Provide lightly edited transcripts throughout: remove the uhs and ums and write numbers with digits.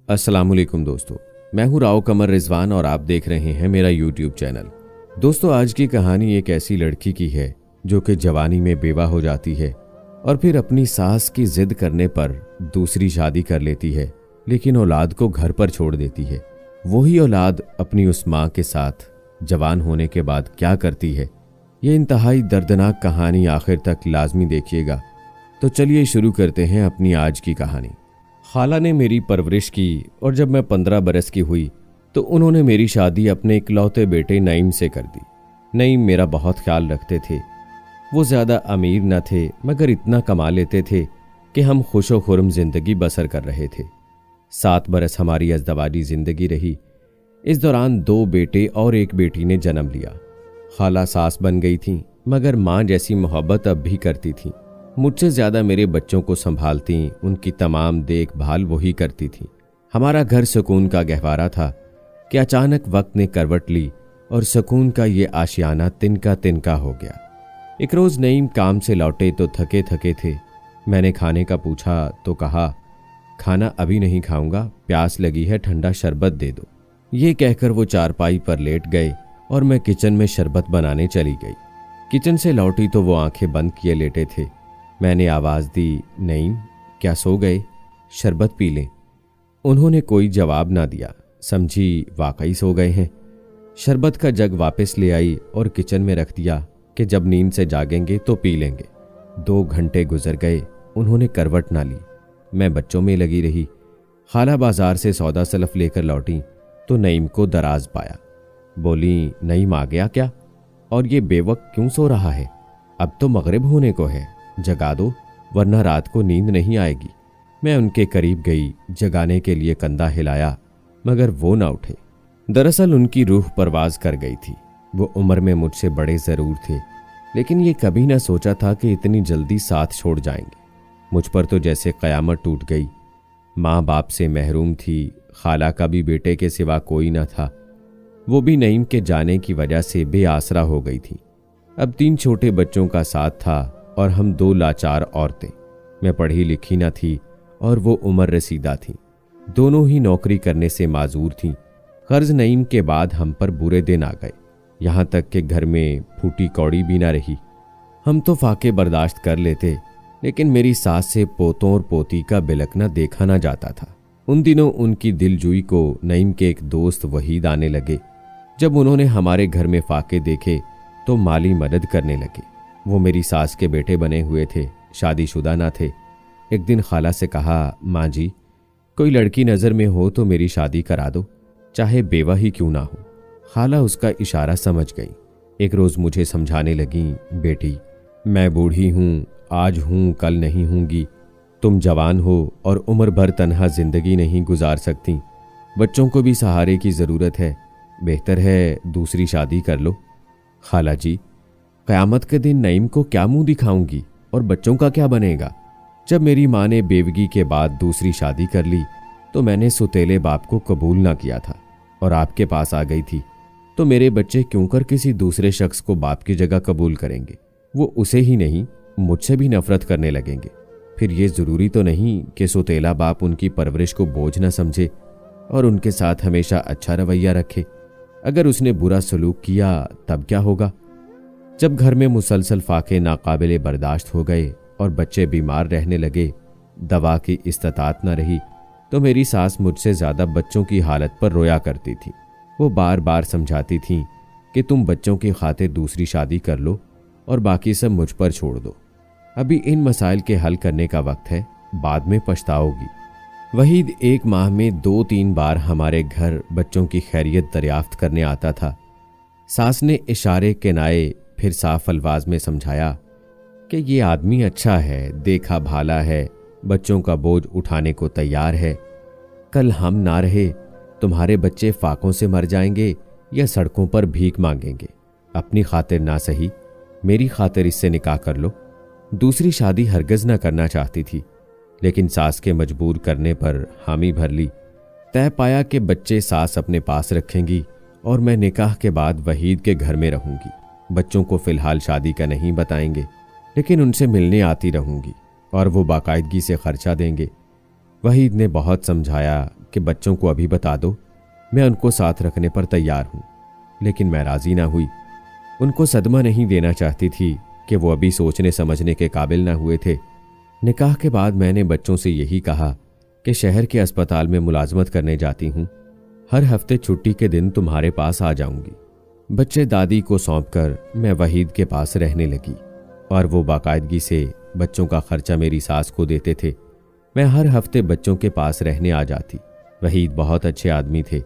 अस्सलामुअलैकुम दोस्तों, मैं हूं राव कमर रिजवान और आप देख रहे हैं मेरा यूट्यूब चैनल। दोस्तों, आज की कहानी एक ऐसी लड़की की है जो कि जवानी में बेवा हो जाती है और फिर अपनी सास की जिद करने पर दूसरी शादी कर लेती है, लेकिन औलाद को घर पर छोड़ देती है। वही औलाद अपनी उस माँ के साथ जवान होने के बाद क्या करती है, ये इंतहाई दर्दनाक कहानी आखिर तक लाजमी देखिएगा। तो चलिए शुरू करते हैं अपनी आज की कहानी। खाला ने मेरी परवरिश की और जब मैं 15 बरस की हुई तो उन्होंने मेरी शादी अपने इकलौते बेटे नईम से कर दी। नईम मेरा बहुत ख्याल रखते थे। वो ज़्यादा अमीर न थे मगर इतना कमा लेते थे कि हम खुशो खुर्म जिंदगी बसर कर रहे थे। 7 बरस हमारी अज़दवाजी ज़िंदगी रही। इस दौरान 2 बेटे और 1 बेटी ने जन्म लिया। खाला सास बन गई थीं मगर माँ जैसी मोहब्बत अब भी करती थीं। मुझसे ज़्यादा मेरे बच्चों को संभालती, उनकी तमाम देखभाल वही करती थी। हमारा घर सुकून का गहवारा था कि अचानक वक्त ने करवट ली और सुकून का ये आशियाना तिनका तिनका हो गया। एक रोज़ नईम काम से लौटे तो थके थके थे। मैंने खाने का पूछा तो कहा, खाना अभी नहीं खाऊंगा, प्यास लगी है, ठंडा शरबत दे दो। ये कहकर वो चारपाई पर लेट गए और मैं किचन में शरबत बनाने चली गई। किचन से लौटी तो वो आंखें बंद किए लेटे थे। मैंने आवाज़ दी, नईम क्या सो गए? शरबत पी लें। उन्होंने कोई जवाब ना दिया, समझी वाकई सो गए हैं। शरबत का जग वापस ले आई और किचन में रख दिया कि जब नींद से जागेंगे तो पी लेंगे। 2 घंटे गुजर गए, उन्होंने करवट ना ली। मैं बच्चों में लगी रही। खाला बाजार से सौदा सलफ लेकर लौटी तो नईम को दराज पाया। बोली, नईम आ गया क्या? और ये बेवक्त क्यों सो रहा है? अब तो मगरिब होने को है, जगा दो वरना रात को नींद नहीं आएगी। मैं उनके करीब गई, जगाने के लिए कंधा हिलाया मगर वो ना उठे। दरअसल उनकी रूह परवाज कर गई थी। वो उम्र में मुझसे बड़े ज़रूर थे, लेकिन ये कभी ना सोचा था कि इतनी जल्दी साथ छोड़ जाएंगे। मुझ पर तो जैसे क़यामत टूट गई। माँ बाप से महरूम थी, खाला का भी बेटे के सिवा कोई ना था। वो भी नईम के जाने की वजह से बेआसरा हो गई थी। अब 3 छोटे बच्चों का साथ था और हम 2 लाचार औरतें। मैं पढ़ी लिखी न थी और वो उम्र रसीदा थी। दोनों ही नौकरी करने से माजूर थीं। कर्ज नईम के बाद हम पर बुरे दिन आ गए, यहाँ तक कि घर में फूटी कौड़ी भी ना रही। हम तो फाके बर्दाश्त कर लेते, लेकिन मेरी सास से पोतों और पोती का बिलकना देखा ना जाता था। उन दिनों उनकी दिलजुई को नईम के एक दोस्त वहीद आने लगे। जब उन्होंने हमारे घर में फाके देखे तो माली मदद करने लगे। वो मेरी सास के बेटे बने हुए थे, शादीशुदा ना थे। एक दिन खाला से कहा, माँ जी कोई लड़की नज़र में हो तो मेरी शादी करा दो, चाहे बेवा ही क्यों ना हो। खाला उसका इशारा समझ गई। एक रोज़ मुझे समझाने लगी, बेटी मैं बूढ़ी हूँ, आज हूँ कल नहीं हूँगी। तुम जवान हो और उम्र भर तन्हा जिंदगी नहीं गुजार सकती। बच्चों को भी सहारे की ज़रूरत है, बेहतर है दूसरी शादी कर लो। खाला जी, क़यामत के दिन नईम को क्या मुंह दिखाऊंगी और बच्चों का क्या बनेगा? जब मेरी माँ ने बेवगी के बाद दूसरी शादी कर ली तो मैंने सुतेले बाप को कबूल ना किया था और आपके पास आ गई थी, तो मेरे बच्चे क्यों कर किसी दूसरे शख्स को बाप की जगह कबूल करेंगे? वो उसे ही नहीं मुझसे भी नफरत करने लगेंगे। फिर ये ज़रूरी तो नहीं कि सुतेला बाप उनकी परवरिश को बोझ न समझे और उनके साथ हमेशा अच्छा रवैया रखे। अगर उसने बुरा सलूक किया तब क्या होगा? जब घर में मुसलसल फाके नाकाबिले बर्दाश्त हो गए और बच्चे बीमार रहने लगे, दवा की इस्तात न रही, तो मेरी सास मुझसे ज़्यादा बच्चों की हालत पर रोया करती थी। वो बार बार समझाती थीं कि तुम बच्चों की खातिर दूसरी शादी कर लो और बाकी सब मुझ पर छोड़ दो। अभी इन मसाइल के हल करने का वक्त है, बाद में पछताओगी। वहीद 1 माह में 2-3 बार हमारे घर बच्चों की खैरियत दरियाफ्त करने आता था। सास ने इशारे के नाए फिर साफ अल्फाज में समझाया कि ये आदमी अच्छा है, देखा भाला है, बच्चों का बोझ उठाने को तैयार है। कल हम ना रहे, तुम्हारे बच्चे फाकों से मर जाएंगे या सड़कों पर भीख मांगेंगे। अपनी खातिर ना सही, मेरी खातिर इससे निकाह कर लो। दूसरी शादी हरगिज़ ना करना चाहती थी, लेकिन सास के मजबूर करने पर हामी भर ली। तय पाया कि बच्चे सास अपने पास रखेंगी और मैं निकाह के बाद वहीद के घर में रहूंगी। बच्चों को फिलहाल शादी का नहीं बताएंगे, लेकिन उनसे मिलने आती रहूंगी और वो बाकायदगी से खर्चा देंगे। वहीद ने बहुत समझाया कि बच्चों को अभी बता दो, मैं उनको साथ रखने पर तैयार हूं। लेकिन मैं राजी ना हुई। उनको सदमा नहीं देना चाहती थी कि वो अभी सोचने समझने के काबिल ना हुए थे। निकाह के बाद मैंने बच्चों से यही कहा कि शहर के अस्पताल में मुलाजमत करने जाती हूं, हर हफ्ते छुट्टी के दिन तुम्हारे पास आ जाऊंगी। बच्चे दादी को सौंपकर मैं वहीद के पास रहने लगी और वो बाकायदगी से बच्चों का खर्चा मेरी सास को देते थे। मैं हर हफ्ते बच्चों के पास रहने आ जाती। वहीद बहुत अच्छे आदमी थे।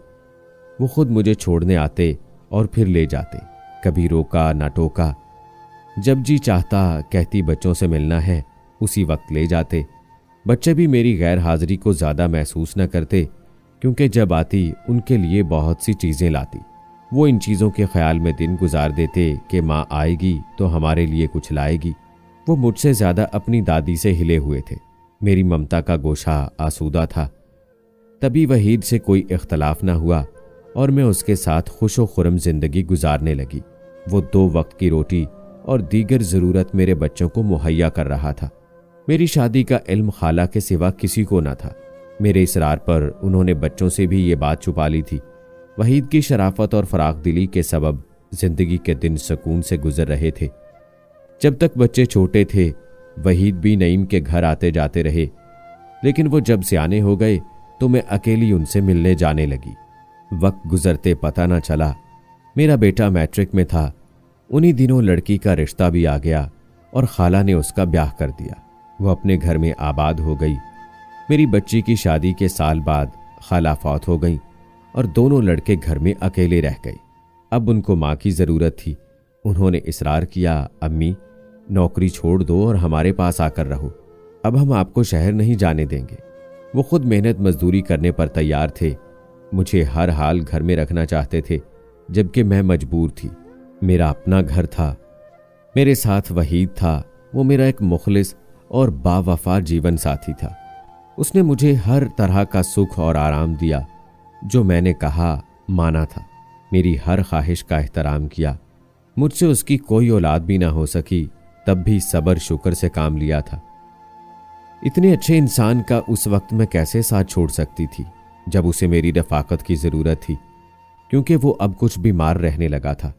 वो खुद मुझे छोड़ने आते और फिर ले जाते, कभी रोका ना टोका। जब जी चाहता कहती बच्चों से मिलना है, उसी वक्त ले जाते। बच्चे भी मेरी गैर हाजिरी को ज़्यादा महसूस न करते, क्योंकि जब आती उनके लिए बहुत सी चीज़ें लाती। वो इन चीज़ों के ख्याल में दिन गुजार देते कि माँ आएगी तो हमारे लिए कुछ लाएगी। वो मुझसे ज़्यादा अपनी दादी से हिले हुए थे। मेरी ममता का गोशा आसूदा था। तभी वहीद से कोई इख्तलाफ ना हुआ और मैं उसके साथ खुशो खुरम जिंदगी गुजारने लगी। वो 2 वक्त की रोटी और दीगर ज़रूरत मेरे बच्चों को मुहैया कर रहा था। मेरी शादी का इल्म खाला के सिवा किसी को न था। मेरे इसरार पर उन्होंने बच्चों से भी ये बात छुपा ली थी। वहीद की शराफत और फराख दिली के सबब जिंदगी के दिन सुकून से गुजर रहे थे। जब तक बच्चे छोटे थे, वहीद भी नईम के घर आते जाते रहे, लेकिन वो जब सियाने हो गए तो मैं अकेली उनसे मिलने जाने लगी। वक्त गुजरते पता न चला। मेरा बेटा मैट्रिक में था। उन्हीं दिनों लड़की का रिश्ता भी आ गया और खाला ने उसका ब्याह कर दिया। वो अपने घर में आबाद हो गई। मेरी बच्ची की शादी के साल बाद खाला फौत हो गई और दोनों लड़के घर में अकेले रह गए। अब उनको माँ की ज़रूरत थी। उन्होंने इसरार किया, अम्मी नौकरी छोड़ दो और हमारे पास आकर रहो, अब हम आपको शहर नहीं जाने देंगे। वो खुद मेहनत मजदूरी करने पर तैयार थे। मुझे हर हाल घर में रखना चाहते थे, जबकि मैं मजबूर थी। मेरा अपना घर था, मेरे साथ वहीद था। वो मेरा एक मुखलिस और बावफा जीवन साथी था। उसने मुझे हर तरह का सुख और आराम दिया, जो मैंने कहा माना था। मेरी हर ख्वाहिश का एहतराम किया। मुझसे उसकी कोई औलाद भी ना हो सकी, तब भी सब्र शुक्र से काम लिया था। इतने अच्छे इंसान का उस वक्त मैं कैसे साथ छोड़ सकती थी, जब उसे मेरी रफाकत की ज़रूरत थी, क्योंकि वो अब कुछ बीमार रहने लगा था।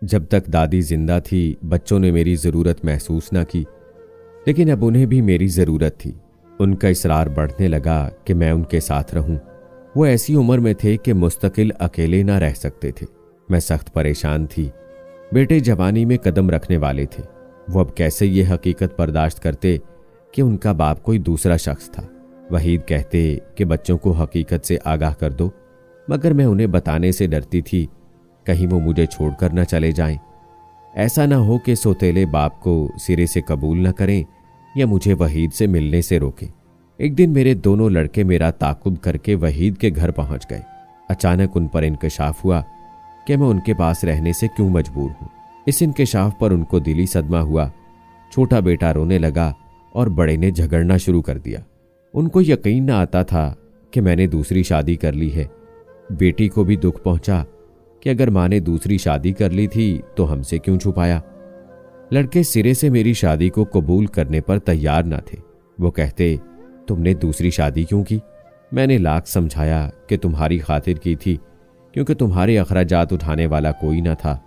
जब तक दादी जिंदा थी, बच्चों ने मेरी ज़रूरत महसूस ना की, लेकिन अब उन्हें भी मेरी ज़रूरत थी। उनका इसरार बढ़ने लगा कि मैं उनके साथ रहूं। वो ऐसी उम्र में थे कि मुस्तकिल अकेले ना रह सकते थे। मैं सख्त परेशान थी। बेटे जवानी में कदम रखने वाले थे। वो अब कैसे ये हकीकत बर्दाश्त करते कि उनका बाप कोई दूसरा शख्स था। वहीद कहते कि बच्चों को हकीकत से आगाह कर दो, मगर मैं उन्हें बताने से डरती थी, कहीं वो मुझे छोड़कर न चले जाएं। ऐसा ना हो कि सौतेले बाप को सिरे से कबूल न करें या मुझे वहीद से मिलने से रोकें। एक दिन मेरे दोनों लड़के मेरा ताकुब करके वहीद के घर पहुंच गए। अचानक उन पर इंकशाफ हुआ कि मैं उनके पास रहने से क्यों मजबूर हूं। इस इंकशाफ पर उनको दिली सदमा हुआ। छोटा बेटा रोने लगा और बड़े ने झगड़ना शुरू कर दिया। उनको यकीन न आता था कि मैंने दूसरी शादी कर ली है। बेटी को भी दुख पहुंचा कि अगर माँ ने दूसरी शादी कर ली थी तो हमसे क्यों छुपाया। लड़के सिरे से मेरी शादी को कबूल करने पर तैयार न थे। वो कहते, तुमने दूसरी शादी क्यों की? मैंने लाख समझाया कि तुम्हारी खातिर की थी, क्योंकि तुम्हारे अखराजात उठाने वाला कोई ना था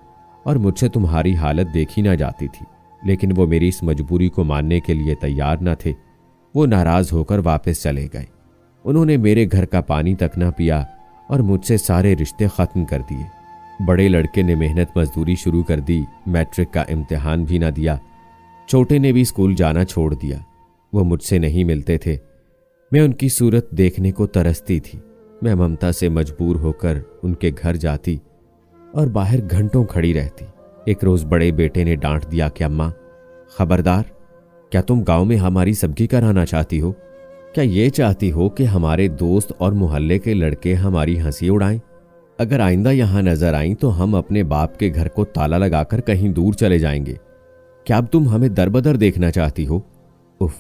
और मुझसे तुम्हारी हालत देखी ना जाती थी। लेकिन वो मेरी इस मजबूरी को मानने के लिए तैयार न थे। वो नाराज होकर वापस चले गए। उन्होंने मेरे घर का पानी तक ना पिया और मुझसे सारे रिश्ते खत्म कर दिए। बड़े लड़के ने मेहनत मजदूरी शुरू कर दी। मैट्रिक का इम्तिहान भी ना दिया। छोटे ने भी स्कूल जाना छोड़ दिया। वो मुझसे नहीं मिलते थे। मैं उनकी सूरत देखने को तरसती थी। मैं ममता से मजबूर होकर उनके घर जाती और बाहर घंटों खड़ी रहती। एक रोज बड़े बेटे ने डांट दिया कि अम्मा खबरदार, क्या तुम गांव में हमारी सबकी कराना चाहती हो? क्या ये चाहती हो कि हमारे दोस्त और मोहल्ले के लड़के हमारी हंसी उड़ाएं? अगर आइंदा यहां नजर आईं तो हम अपने बाप के घर को ताला लगाकर कहीं दूर चले जाएंगे। क्या अब तुम हमें दरबदर देखना चाहती हो? उफ,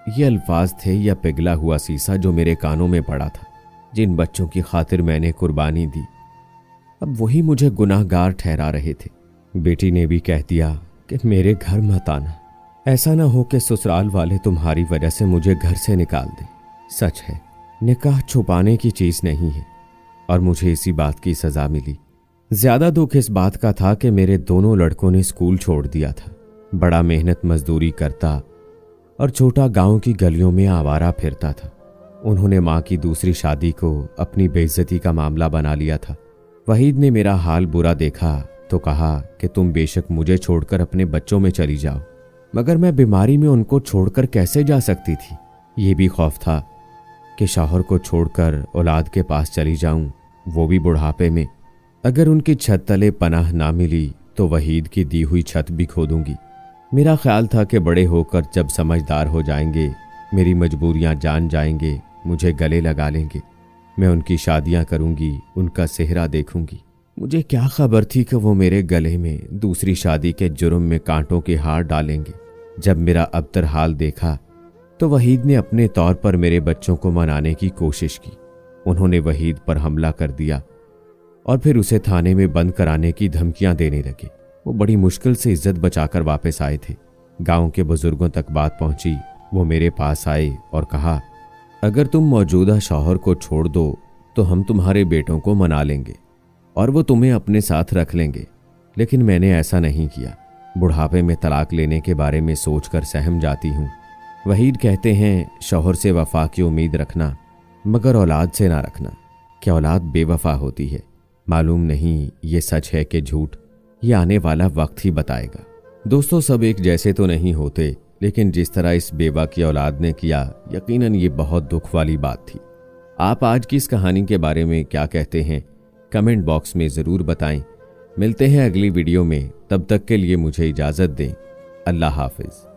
ये अल्फाज थे या पिघला हुआ शीशा जो मेरे कानों में पड़ा था। जिन बच्चों की खातिर मैंने कुर्बानी दी, अब वही मुझे गुनाहगार ठहरा रहे थे। बेटी ने भी कह दिया कि मेरे घर मत आना, ऐसा ना हो कि ससुराल वाले तुम्हारी वजह से मुझे घर से निकाल दें। सच है, निकाह छुपाने की चीज नहीं है और मुझे इसी बात की सजा मिली। ज्यादा दुख इस बात का था कि मेरे दोनों लड़कों ने स्कूल छोड़ दिया था। बड़ा मेहनत मजदूरी करता और छोटा गांव की गलियों में आवारा फिरता था। उन्होंने माँ की दूसरी शादी को अपनी बेइज्जती का मामला बना लिया था। वहीद ने मेरा हाल बुरा देखा तो कहा कि तुम बेशक मुझे छोड़कर अपने बच्चों में चली जाओ, मगर मैं बीमारी में उनको छोड़कर कैसे जा सकती थी। ये भी खौफ था कि शौहर को छोड़कर औलाद के पास चली जाऊं, वो भी बुढ़ापे में। अगर उनकी छत तले पनाह ना मिली तो वहीद की दी हुई छत भी खो दूंगी। मेरा ख्याल था कि बड़े होकर जब समझदार हो जाएंगे, मेरी मजबूरियां जान जाएंगे, मुझे गले लगा लेंगे, मैं उनकी शादियां करूंगी, उनका सेहरा देखूंगी। मुझे क्या खबर थी कि वो मेरे गले में दूसरी शादी के जुर्म में कांटों के हार डालेंगे। जब मेरा अबतर हाल देखा तो वहीद ने अपने तौर पर मेरे बच्चों को मनाने की कोशिश की। उन्होंने वहीद पर हमला कर दिया और फिर उसे थाने में बंद कराने की धमकियां देने लगे। वो बड़ी मुश्किल से इज्जत बचाकर वापस आए थे। गांव के बुजुर्गों तक बात पहुंची। वो मेरे पास आए और कहा, अगर तुम मौजूदा शौहर को छोड़ दो तो हम तुम्हारे बेटों को मना लेंगे और वो तुम्हें अपने साथ रख लेंगे। लेकिन मैंने ऐसा नहीं किया। बुढ़ापे में तलाक लेने के बारे में सोचकर सहम जाती हूँ। वहीद कहते हैं, शौहर से वफा की उम्मीद रखना मगर औलाद से ना रखना। क्या औलाद बेवफा होती है? मालूम नहीं ये सच है कि झूठ, ये आने वाला वक्त ही बताएगा। दोस्तों, सब एक जैसे तो नहीं होते, लेकिन जिस तरह इस बेवा की औलाद ने किया, यकीनन ये बहुत दुख वाली बात थी। आप आज की इस कहानी के बारे में क्या कहते हैं? कमेंट बॉक्स में ज़रूर बताएं। मिलते हैं अगली वीडियो में, तब तक के लिए मुझे इजाज़त दें। अल्लाह हाफिज़।